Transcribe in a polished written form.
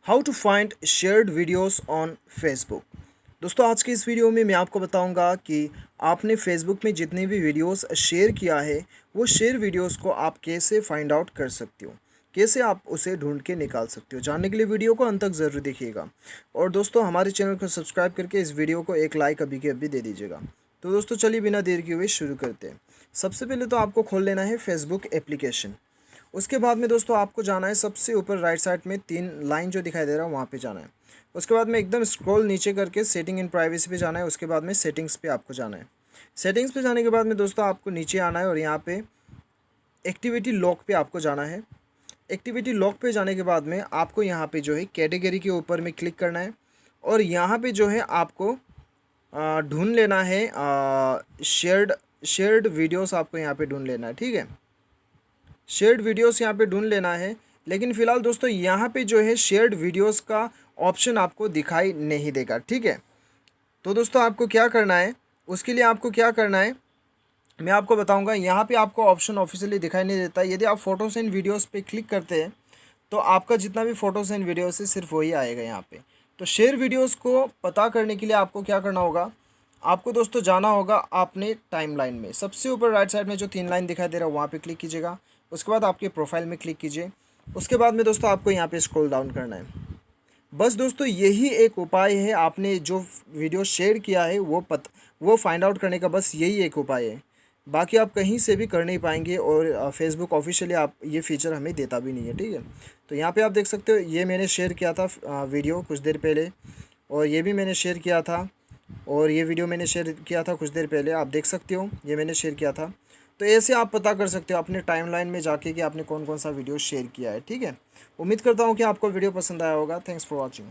How to find shared videos on Facebook. दोस्तों आज की इस वीडियो में मैं आपको बताऊंगा कि आपने फेसबुक में जितनी भी वीडियोस शेयर किया है वो शेयर वीडियोस को आप कैसे फाइंड आउट कर सकते हो, कैसे आप उसे ढूंढ के निकाल सकते हो। जानने के लिए वीडियो को अंत तक ज़रूर देखिएगा और दोस्तों हमारे चैनल को सब्सक्राइब करके इस वीडियो को एक लाइक अभी के अभी दे दीजिएगा। तो दोस्तों चलिए बिना देर किए हुए शुरू करते हैं। सबसे पहले तो आपको खोल लेना है फेसबुक एप्लीकेशन। उसके बाद में दोस्तों आपको जाना है सबसे ऊपर राइट साइड में 3 लाइन जो दिखाई दे रहा है वहाँ पे जाना है। उसके बाद में एकदम स्क्रॉल नीचे करके सेटिंग इन प्राइवेसी पे जाना है। उसके बाद में सेटिंग्स पे आपको जाना है। सेटिंग्स पे जाने के बाद में दोस्तों आपको नीचे आना है और यहाँ पे एक्टिविटी लॉक पे आपको जाना है। एक्टिविटी लॉक पे जाने के बाद में आपको यहाँ पे जो है कैटेगरी के ऊपर में क्लिक करना है और यहाँ पे जो है आपको ढूंढ लेना है शेयर्ड वीडियोस। आपको यहाँ पे ढूंढ लेना है, ठीक है। शेयर्ड वीडियोस यहाँ पे ढूंढ लेना है, लेकिन फ़िलहाल दोस्तों यहाँ पे जो है शेयर्ड वीडियोस का ऑप्शन आपको दिखाई नहीं देगा, ठीक है। तो दोस्तों आपको क्या करना है, उसके लिए आपको क्या करना है मैं आपको बताऊंगा। यहाँ पे आपको ऑप्शन ऑफिशियली दिखाई नहीं देता। यदि आप फ़ोटोज़ एंड वीडियोस पे क्लिक करते हैं तो आपका जितना भी फ़ोटोज़ एंड वीडियोस है सिर्फ वही आएगा यहाँ पे। तो शेयर वीडियोस को पता करने के लिए आपको क्या करना होगा, आपको दोस्तों जाना होगा आपने टाइमलाइन में। सबसे ऊपर राइट साइड में जो 3 लाइन दिखाई दे रहा है वहाँ पे क्लिक कीजिएगा। उसके बाद आपके प्रोफाइल में क्लिक कीजिए। उसके बाद में दोस्तों आपको यहाँ पे स्क्रॉल डाउन करना है। बस दोस्तों यही एक उपाय है, आपने जो वीडियो शेयर किया है वो फाइंड आउट करने का बस यही एक उपाय है। बाकी आप कहीं से भी कर नहीं पाएंगे और फेसबुक ऑफिशियली आप ये फीचर हमें देता भी नहीं है, ठीक है। तो यहाँ पे आप देख सकते हो ये मैंने शेयर किया था वीडियो कुछ देर पहले, और ये भी मैंने शेयर किया था, और ये वीडियो मैंने शेयर किया था कुछ देर पहले। आप देख सकते हो ये मैंने शेयर किया था। तो ऐसे आप पता कर सकते हो अपने टाइमलाइन में जाके कि आपने कौन कौन सा वीडियो शेयर किया है, ठीक है। उम्मीद करता हूँ कि आपको वीडियो पसंद आया होगा। Thanks for watching.